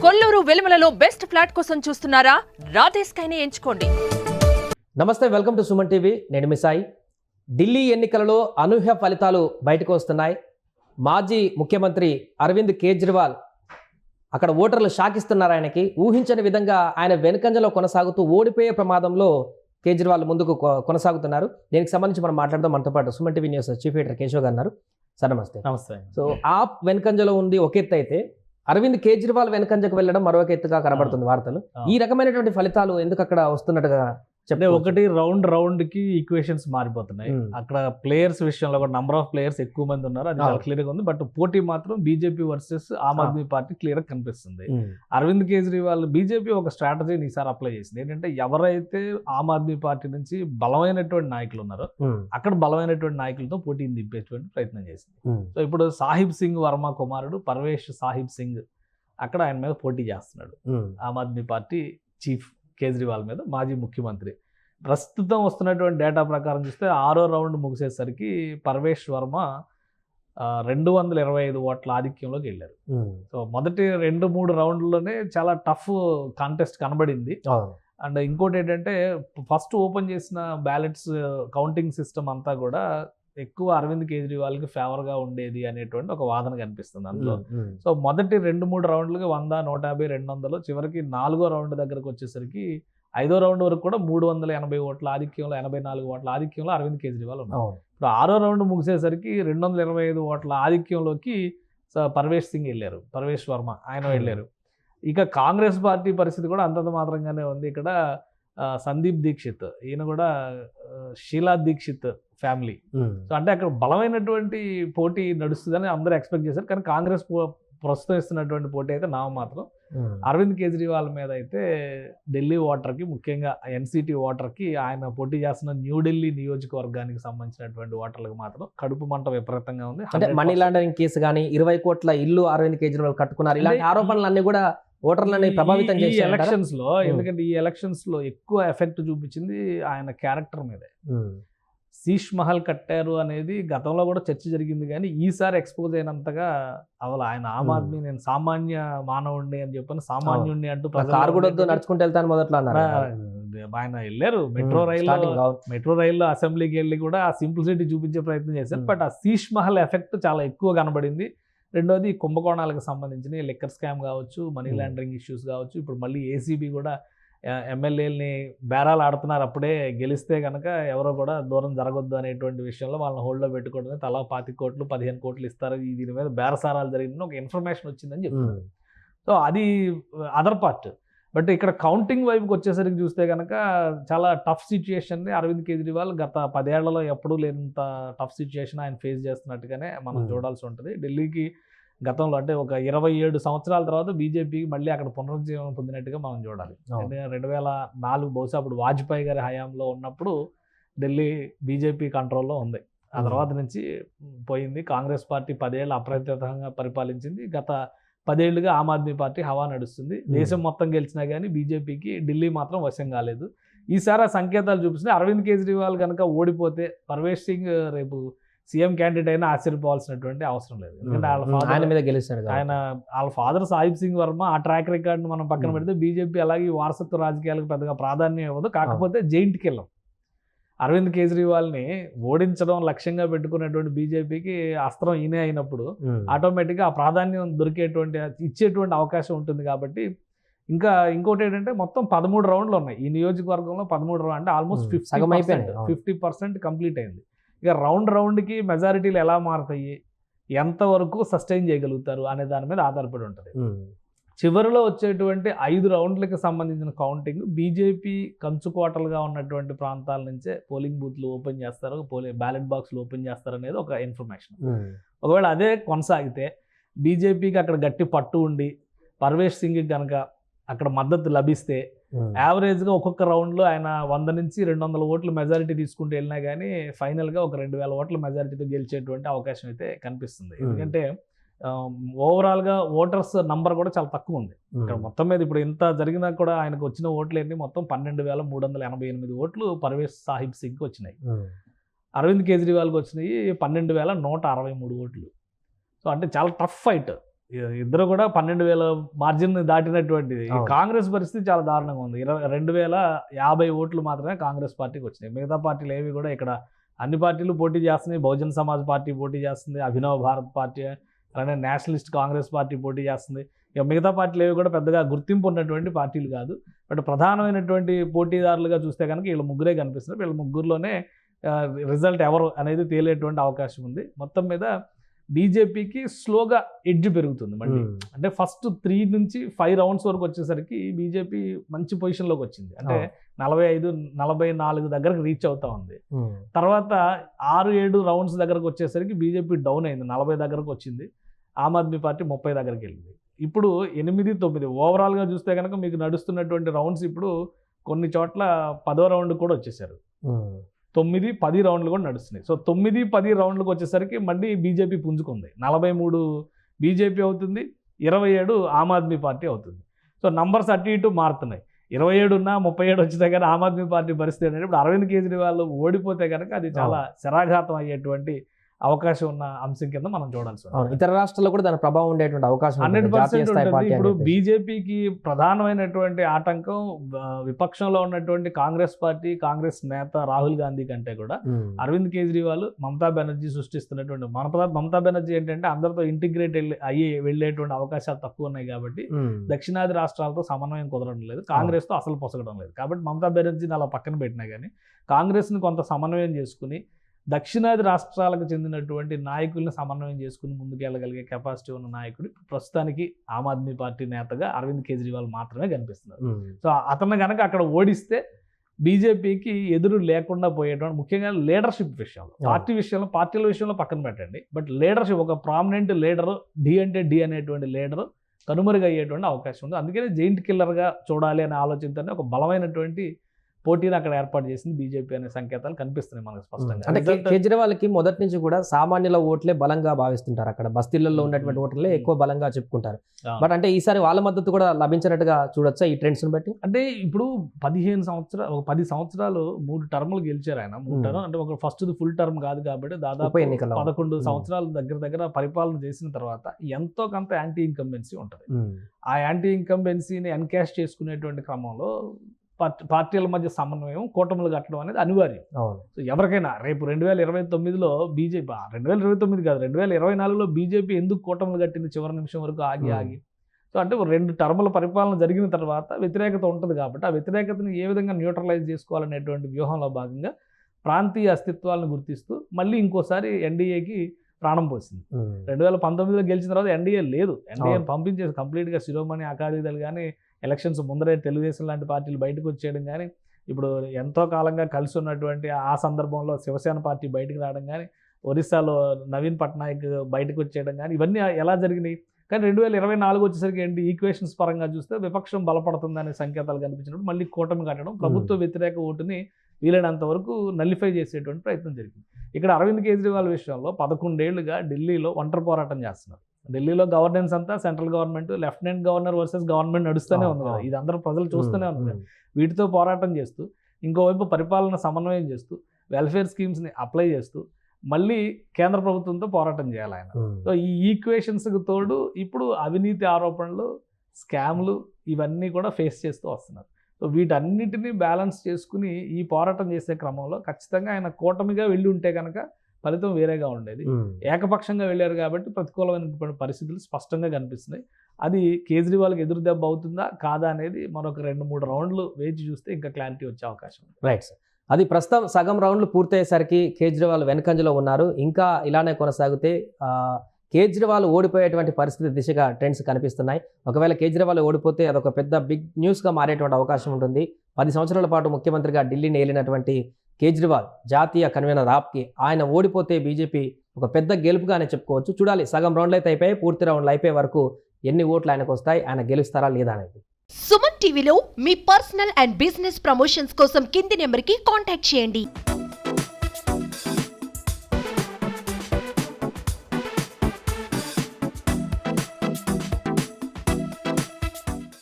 Kolluru వెలుమలలో best flat కోసం చూస్తున్నారా? రాధేస్కైనే ఎంచుకోండి. నమస్తే, వెల్కమ్ టు సుమన్ టీవీ. నేను మీ సాయి. ఢిల్లీ ఎన్నికలలో అనూహ్య ఫలితాలు బయటకు వస్తున్నాయి. మాజీ ముఖ్యమంత్రి అరవింద్ కేజ్రీవాల్ అక్కడ ఓటర్లు షాకిస్తున్నారు. ఆయనకి ఊహించని విధంగా ఆయన వెనుకంజలో కొనసాగుతూ ఓడిపోయే ప్రమాదంలో కేజ్రీవాల్ ముందుకు కొనసాగుతున్నారు. దీనికి సంబంధించి మనం మాట్లాడదాం. మనతో పాటు Suman TV news chief editor Keshav గారు ఉన్నారు. సార్ నమస్తే. నమస్తే. సో ఆప్ వెనుకంజలో ఉంది ఒక ఎత్తు అయితే, అరవింద్ కేజ్రీవాల్ వెనుకంజకు వెళ్ళడం మరొక ఎత్తుగా కనబడుతుంది వార్తలు. ఈ రకమైనటువంటి ఫలితాలు ఎందుకు అక్కడ వస్తున్నట్టుగా అంటే ఒకటి రౌండ్ కి ఈక్వేషన్స్ మారిపోతున్నాయి. అక్కడ ప్లేయర్స్ విషయంలో కూడా నంబర్ ఆఫ్ ప్లేయర్స్ ఎక్కువ మంది ఉన్నారు, అది చాలా క్లియర్ గా ఉంది. బట్ పోటీ మాత్రం BJP versus Aam Aadmi party clear గా కనిపిస్తుంది. అరవింద్ కేజ్రీవాల్ బీజేపీ ఒక స్ట్రాటజీని ఈసారి అప్లై చేసింది. ఏంటంటే ఎవరైతే ఆమ్ ఆద్మీ పార్టీ నుంచి బలమైనటువంటి నాయకులు ఉన్నారో అక్కడ బలమైనటువంటి నాయకులతో పోటీని దింపేటువంటి ప్రయత్నం చేసింది. సో ఇప్పుడు సాహిబ్ సింగ్ వర్మ కుమారుడు పర్వేష్ సాహిబ్ సింగ్ అక్కడ ఆయన మీద పోటీ చేస్తున్నాడు. ఆమ్ ఆద్మీ పార్టీ చీఫ్ కేజ్రీవాల్ మీద, మాజీ ముఖ్యమంత్రి. ప్రస్తుతం వస్తున్నటువంటి డేటా ప్రకారం చూస్తే 6వ రౌండ్ ముగిసేసరికి పర్వేష్ వర్మ 225 ఓట్ల ఆధిక్యంలోకి వెళ్ళారు. సో మొదటి 2-3 రౌండ్లోనే చాలా టఫ్ కాంటెస్ట్ కనబడింది. అండ్ ఇంకోటి ఏంటంటే ఫస్ట్ ఓపెన్ చేసిన బ్యాలెట్స్ కౌంటింగ్ సిస్టమ్ అంతా కూడా ఎక్కువ అరవింద్ కేజ్రీవాల్కి ఫేవర్గా ఉండేది అనేటువంటి ఒక వాదన కనిపిస్తుంది అందులో. సో మొదటి 2-3 రౌండ్లకి 100, 150, 200, చివరికి 4వ రౌండ్ దగ్గరకు వచ్చేసరికి 5వ రౌండ్ వరకు కూడా 380 ఓట్ల ఆధిక్యంలో, 84 ఓట్ల ఆధిక్యంలో అరవింద్ కేజ్రీవాల్ ఉన్నారు. ఇప్పుడు 6వ రౌండ్ ముగిసేసరికి 225 ఓట్ల ఆధిక్యంలోకి పర్వేష్ సింగ్ వెళ్ళారు, పర్వేష్ వర్మ ఆయన వెళ్ళారు. ఇక కాంగ్రెస్ పార్టీ పరిస్థితి కూడా అంతంత మాత్రంగానే ఉంది. ఇక్కడ సందీప్ దీక్షిత్, ఈయన కూడా షీలా దీక్షిత్ ఫ్యామిలీ. సో అంటే అక్కడ బలమైనటువంటి పోటీ నడుస్తుందని అందరూ ఎక్స్పెక్ట్ చేశారు. కానీ కాంగ్రెస్ ప్రస్తుతం ఇస్తున్నటువంటి పోటీ అయితే మాత్రం అరవింద్ కేజ్రీవాల్ మీద అయితే ఢిల్లీ ఓటర్కి, ముఖ్యంగా ఎన్సిటీ ఓటర్కి, ఆయన పోటీ చేస్తున్న న్యూఢిల్లీ నియోజకవర్గానికి సంబంధించినటువంటి ఓటర్లకు మాత్రం కడుపు మంట విపరీతంగా ఉంది. అంటే మనీ లాండరింగ్ కేసు కానీ 20 కోట్ల ఇల్లు అరవింద్ కేజ్రీవాల్ కట్టుకున్నారు, ఇలాంటి ఆరోపణలన్నీ కూడా ఓటర్లని ప్రభావితం చేసి ఎలక్షన్స్ లో. ఎందుకంటే ఈ ఎలక్షన్స్ లో ఎక్కువ ఎఫెక్ట్ చూపించింది ఆయన క్యారెక్టర్ మీదే. శీష్ మహల్ కట్టారు అనేది గతంలో కూడా చర్చ జరిగింది, కానీ ఈసారి ఎక్స్పోజ్ అయినంతగా అసలు ఆయన ఆమ్ ఆద్మీ, నేను సామాన్య మానవుడిని అని చెప్పని సామాన్యుడిని అంటూ కారు కూడా నడుచుకుంటూ వెళ్తాను మొదట్లో ఆయన వెళ్ళారు. మెట్రో రైల్లో అసెంబ్లీకి వెళ్ళి కూడా ఆ సింప్లిసిటీ చూపించే ప్రయత్నం చేశారు. బట్ ఆ శీష్ మహల్ ఎఫెక్ట్ చాలా ఎక్కువ కనబడింది. రెండోది కుంభకోణాలకు సంబంధించిన లిక్కర్ స్కామ్ కావచ్చు, మనీ లాండరింగ్ ఇష్యూస్ కావచ్చు. ఇప్పుడు మళ్ళీ ఏసీబీ కూడా ఎమ్మెల్యేలని బేరాలు ఆడుతున్నారు. అప్పుడే గెలిస్తే కనుక ఎవరో కూడా దూరం జరగొద్దు అనేటువంటి విషయంలో వాళ్ళని హోల్డ్లో పెట్టుకోవడం, తలా 25 కోట్లు 15 కోట్లు ఇస్తారు, దీని మీద బేరసారాలు జరిగిందని ఒక ఇన్ఫర్మేషన్ వచ్చిందని చెప్తున్నారు. సో అది అదర్ పార్ట్. బట్ ఇక్కడ కౌంటింగ్ వైపుకి వచ్చేసరికి చూస్తే కనుక చాలా టఫ్ సిచ్యుయేషన్ని అరవింద్ కేజ్రీవాల్ గత 10 ఏళ్లలో ఎప్పుడూ లేనంత టఫ్ సిచ్యుయేషన్ ఆయన ఫేస్ చేస్తున్నట్టుగానే మనం చూడాల్సి ఉంటుంది. ఢిల్లీకి గతంలో అంటే ఒక 27 సంవత్సరాల తర్వాత బీజేపీకి మళ్ళీ అక్కడ పునరుజ్జీవనం పొందినట్టుగా మనం చూడాలి. 2004 బహుశా అప్పుడు వాజ్పేయి గారి హయాంలో ఉన్నప్పుడు ఢిల్లీ బీజేపీ కంట్రోల్లో ఉంది. ఆ తర్వాత నుంచి పోయింది. కాంగ్రెస్ పార్టీ 10 ఏళ్ళు అప్రతిహతంగా పరిపాలించింది. గత 10 ఏళ్ళుగా ఆమ్ ఆద్మీ పార్టీ హవా నడుస్తుంది. దేశం మొత్తం గెలిచినా కానీ బీజేపీకి ఢిల్లీ మాత్రం వశం కాలేదు. ఈసారి ఆ సంకేతాలు చూపిస్తుంది. అరవింద్ కేజ్రీవాల్ కనుక ఓడిపోతే పర్వేష్ సింగ్ రేపు సీఎం క్యాండిడేట్ అయినా ఆశ్చర్యపోవాల్సినటువంటి అవసరం లేదు. ఎందుకంటే వాళ్ళ ఫాదర్ సాహిబ్ సింగ్ వర్మ ఆ ట్రాక్ రికార్డును మనం పక్కన పెడితే బీజేపీ అలాగే వారసత్వ రాజకీయాలకు పెద్దగా ప్రాధాన్యం ఇవ్వదు. కాకపోతే జైంట్ కిల్లర్ అరవింద్ కేజ్రీవాల్ని ఓడించడం లక్ష్యంగా పెట్టుకున్నటువంటి బీజేపీకి అస్త్రం ఈయనే అయినప్పుడు ఆటోమేటిక్గా ఆ ప్రాధాన్యం ఇచ్చేటువంటి అవకాశం ఉంటుంది. కాబట్టి ఇంకోటి ఏంటంటే మొత్తం 13 రౌండ్లు ఉన్నాయి ఈ నియోజకవర్గంలో. 13 రౌండ్ అంటే ఆల్మోస్ట్ 50% కంప్లీట్ అయింది. ఇక రౌండ్కి మెజారిటీలు ఎలా మారుతాయి, ఎంతవరకు సస్టైన్ చేయగలుగుతారు అనే దాని మీద ఆధారపడి ఉంటుంది. చివరిలో వచ్చేటువంటి 5 రౌండ్లకి సంబంధించిన కౌంటింగ్ బీజేపీ కంచుకోటలుగా ఉన్నటువంటి ప్రాంతాల నుంచే పోలింగ్ బూత్లు ఓపెన్ చేస్తారు, బ్యాలెట్ బాక్స్లు ఓపెన్ చేస్తారు అనేది ఒక ఇన్ఫర్మేషన్. ఒకవేళ అదే కొనసాగితే బీజేపీకి అక్కడ గట్టి పట్టు ఉండి పర్వేష్ సింగ్కి కనుక అక్కడ మద్దతు లభిస్తే యావరేజ్గా ఒక్కొక్క రౌండ్లో ఆయన 100 నుంచి 200 ఓట్ల మెజారిటీ తీసుకుంటూ వెళ్ళినా కానీ ఫైనల్గా ఒక 2000 ఓట్ల మెజారిటీతో గెలిచేటువంటి అవకాశం అయితే కనిపిస్తుంది. ఎందుకంటే ఓవరాల్గా ఓటర్స్ నంబర్ కూడా చాలా తక్కువ ఉంది ఇక్కడ. మొత్తం మీద ఇప్పుడు ఇంత జరిగినా కూడా ఆయనకు వచ్చిన ఓట్లు ఏంటి, మొత్తం 12,388 ఓట్లు పర్వేష్ సాహిబ్ సింగ్కి వచ్చినాయి. అరవింద్ కేజ్రీవాల్కి వచ్చినాయి 12,163 ఓట్లు. సో అంటే చాలా టఫ్ ఫైట్. ఇద్దరు కూడా 12,000 మార్జిన్ దాటినటువంటిది. అవును. కాంగ్రెస్ పరిస్థితి చాలా దారుణంగా ఉంది. 2,050 ఓట్లు మాత్రమే కాంగ్రెస్ పార్టీకి వచ్చినాయి. మిగతా పార్టీలు ఏవి కూడా ఇక్కడ అన్ని పార్టీలు పోటీ చేస్తున్నాయి. బహుజన్ సమాజ్ పార్టీ పోటీ చేస్తుంది, అభినవ్ భారత్ పార్టీ, అలానే నేషనలిస్ట్ కాంగ్రెస్ పార్టీ పోటీ చేస్తుంది. ఇక మిగతా పార్టీలు ఏవి కూడా పెద్దగా గుర్తింపు ఉన్నటువంటి పార్టీలు కాదు. బట్ ప్రధానమైనటువంటి పోటీదారులుగా చూస్తే కనుక వీళ్ళు ముగ్గురే కనిపిస్తున్నారు. వీళ్ళ ముగ్గురులోనే రిజల్ట్ ఎవరు అనేది తేలేటువంటి అవకాశం ఉంది. మొత్తం మీద బీజేపీకి స్లోగా ఎడ్జ్ పెరుగుతుంది మళ్ళీ. అంటే ఫస్ట్ 3 నుంచి 5 రౌండ్స్ వరకు వచ్చేసరికి బీజేపీ మంచి పొజిషన్లోకి వచ్చింది. అంటే 45-44 దగ్గరకు రీచ్ అవుతా ఉంది. తర్వాత 6-7 రౌండ్స్ దగ్గరకు వచ్చేసరికి బీజేపీ డౌన్ అయింది, 40 దగ్గరకు వచ్చింది. ఆమ్ ఆద్మీ పార్టీ 30 దగ్గరికి వెళ్ళింది. ఇప్పుడు 8-9 ఓవరాల్గా చూస్తే కనుక మీకు నడుస్తున్నటువంటి రౌండ్స్ ఇప్పుడు కొన్ని చోట్ల 10వ రౌండ్ కూడా వచ్చేసారు. 9-10 రౌండ్లు కూడా నడుస్తున్నాయి. సో 9-10 రౌండ్లకు వచ్చేసరికి మళ్ళీ బీజేపీ పుంజుకుంది. 43 బీజేపీ అవుతుంది, 27 ఆమ్ ఆద్మీ పార్టీ అవుతుంది. సో నంబర్స్ అటు ఇటు మారుతున్నాయి. 27 ఉన్నా 37 వచ్చితే కానీ ఆమ్ ఆద్మీ పార్టీ పరిస్థితి ఏంటంటే ఇప్పుడు అరవింద్ కేజ్రీవాల్ ఓడిపోతే కనుక అది చాలా శరాఘాతం అయ్యేటువంటి అవకాశం ఉన్న అంశం కింద మనం చూడాల్సి ఉంటుంది. ఇతర రాష్ట్రాల్లో కూడా దాని ప్రభావం ఉండేటువంటి అవకాశం 100% ఉంటుంది. ఇప్పుడు బీజేపీకి ప్రధానమైనటువంటి ఆటంకం విపక్షంలో ఉన్నటువంటి కాంగ్రెస్ పార్టీ, కాంగ్రెస్ నేత రాహుల్ గాంధీ కంటే కూడా అరవింద్ కేజ్రీవాల్, మమతా బెనర్జీ సృష్టిస్తున్నటువంటి మమతా బెనర్జీ ఏంటంటే అందరితో ఇంటిగ్రేట్ అయ్యి వెళ్ళేటువంటి అవకాశాలు తక్కువ ఉన్నాయి కాబట్టి దక్షిణాది రాష్ట్రాలతో సమన్వయం కుదరడం లేదు, కాంగ్రెస్తో అసలు పొసగడం లేదు. కాబట్టి మమతా బెనర్జీని అలా పక్కన పెట్టినా కానీ కాంగ్రెస్ని కొంత సమన్వయం చేసుకుని దక్షిణాది రాష్ట్రాలకు చెందినటువంటి నాయకుల్ని సమన్వయం చేసుకుని ముందుకెళ్ళగలిగే కెపాసిటీ ఉన్న నాయకుడు ప్రస్తుతానికి ఆమ్ ఆద్మీ పార్టీ నేతగా అరవింద్ కేజ్రీవాల్ మాత్రమే కనిపిస్తున్నారు. సో అతను కనుక అక్కడ ఓడిస్తే బీజేపీకి ఎదురు లేకుండా పోయేటువంటి, ముఖ్యంగా లీడర్షిప్ విషయంలో, పార్టీల విషయంలో పక్కన పెట్టండి, బట్ లీడర్షిప్, ఒక ప్రామినెంట్ లీడరు, డి అంటే డి అనేటువంటి లీడరు కనుమరుగయ్యేటువంటి అవకాశం ఉంది. అందుకనే జైంట్ కిల్లర్గా చూడాలి అనే ఆలోచనతోనే ఒక బలమైనటువంటి పోటీని అక్కడ ఏర్పాటు చేసింది బీజేపీ అనే సంకేతాలు కనిపిస్తున్నాయి మనకు స్పష్టంగా. అంటే కేజ్రీవాల్కి మొదటి నుంచి కూడా సామాన్యుల ఓట్లే బలంగా భావిస్తుంటారు. అక్కడ బస్తీలలో ఉన్నటువంటి ఓట్లే ఎక్కువ బలంగా చెప్పుకుంటారు. బట్ అంటే ఈసారి వాళ్ళ మద్దతు కూడా లభించినట్టుగా చూడొచ్చా ఈ ట్రెండ్స్ బట్టి? అంటే ఇప్పుడు 10 సంవత్సరాలు 3 టర్ములు గెలిచారు ఆయన. 3 టర్మ్ అంటే ఒక ఫస్ట్ ఫుల్ టర్మ్ కాదు కాబట్టి దాదాపు 11 సంవత్సరాలు దగ్గర పరిపాలన చేసిన తర్వాత ఎంతో కొంత యాంటీ ఇన్కంబెన్సీ ఉంటుంది. ఆ యాంటీ ఇన్కంబెన్సీని ఎన్కాష్ చేసుకునేటువంటి క్రమంలో పార్టీల మధ్య సమన్వయం, కూటములు కట్టడం అనేది అనివార్యం. సో ఎవరికైనా రేపు 2029లో బీజేపీ, 2029 కాదు 2024లో బీజేపీ ఎందుకు కూటములు కట్టింది చివరి నిమిషం వరకు ఆగి. సో అంటే 2 టర్ముల పరిపాలన జరిగిన తర్వాత వ్యతిరేకత ఉంటుంది కాబట్టి ఆ వ్యతిరేకతను ఏ విధంగా న్యూట్రలైజ్ చేసుకోవాలనేటువంటి వ్యూహంలో భాగంగా ప్రాంతీయ అస్తిత్వాలను గుర్తిస్తూ మళ్ళీ ఇంకోసారి ఎన్డీఏకి ప్రాణం పోసింది. 2019లో గెలిచిన తర్వాత ఎన్డీఏ లేదు, ఎన్డీఏని పంపించేసి కంప్లీట్గా శిరోమణి అకాలీదళ్ కానీ ఎలక్షన్స్ ముందరే తెలుగుదేశం లాంటి పార్టీలు బయటకు వచ్చేయడం కానీ, ఇప్పుడు ఎంతో కాలంగా కలిసి ఉన్నటువంటి ఆ సందర్భంలో శివసేన పార్టీ బయటకు రావడం కానీ, ఒరిస్సాలో నవీన్ పట్నాయక్ బయటకు వచ్చేయడం కానీ, ఇవన్నీ ఎలా జరిగినాయి. కానీ 2024 వచ్చేసరికి ఏంటి, ఈక్వేషన్స్ పరంగా చూస్తే విపక్షం బలపడుతుందనే సంకేతాలు కనిపించినప్పుడు మళ్ళీ కూటమి కట్టడం, ప్రభుత్వ వ్యతిరేక ఓటుని వీలైనంత వరకు నల్లిఫై చేసేటువంటి ప్రయత్నం జరిగింది. ఇక్కడ అరవింద్ కేజ్రీవాల్ విషయంలో 11 ఏళ్లుగా ఢిల్లీలో ఒంటరి పోరాటం చేస్తున్నారు. ఢిల్లీలో గవర్నెన్స్ అంతా central government, lieutenant governor versus government నడుస్తూనే ఉంది కదా, ఇది అందరూ ప్రజలు చూస్తూనే ఉన్నారు. వీటితో పోరాటం చేస్తూ, ఇంకోవైపు పరిపాలన సమన్వయం చేస్తూ, వెల్ఫేర్ స్కీమ్స్ని అప్లై చేస్తూ మళ్ళీ కేంద్ర ప్రభుత్వంతో పోరాటం చేయాలి ఆయన. సో ఈ ఈక్వేషన్స్కి తోడు ఇప్పుడు అవినీతి ఆరోపణలు, స్కామ్లు ఇవన్నీ కూడా ఫేస్ చేస్తూ వస్తున్నారు. సో వీటన్నిటిని బ్యాలెన్స్ చేసుకుని ఈ పోరాటం చేసే క్రమంలో ఖచ్చితంగా ఆయన కూటమిగా వెళ్ళి ఉంటే కనుక ఫలితం వేరేగా ఉండేది. ఏకపక్షంగా వెళ్ళారు కాబట్టి ప్రతికూలమైనటువంటి పరిస్థితులు స్పష్టంగా కనిపిస్తున్నాయి. అది కేజ్రీవాల్కి ఎదురు దెబ్బ అవుతుందా కాదా అనేది మరొక 2-3 రౌండ్లు వేచి చూస్తే ఇంకా క్లారిటీ వచ్చే అవకాశం ఉంది. Right sir. అది ప్రస్తుతం సగం రౌండ్లు పూర్తయ్యేసరికి కేజ్రీవాల్ వెనకంజలో ఉన్నారు. ఇంకా ఇలానే కొనసాగితే కేజ్రీవాల్ ఓడిపోయేటువంటి పరిస్థితి దిశగా ట్రెండ్స్ కనిపిస్తున్నాయి. ఒకవేళ కేజ్రీవాల్ ఓడిపోతే అదొక పెద్ద బిగ్ న్యూస్గా మారేటువంటి అవకాశం ఉంటుంది. 10 సంవత్సరాల పాటు ముఖ్యమంత్రిగా ఢిల్లీని ఏలినటువంటి కేజ్రీవాల్ జాతీయ కన్వీనర్ ఆప్కి ఆయన ఓడిపోతే బీజేపీ ఒక పెద్ద గెలుపుగానే చెప్పుకోవచ్చు. చూడాలి, సగం రౌండ్లు అయితే అయిపోయి, పూర్తి రౌండ్లు అయిపోయే వరకు ఎన్ని ఓట్లు ఆయనకు వస్తాయి, ఆయన గెలుస్తారా లేదా అనేది. సుమన్ టీవీలో మీ పర్సనల్ అండ్ బిజినెస్ ప్రమోషన్స్ కోసం కింది నెంబర్కి కాంటాక్ట్ చేయండి.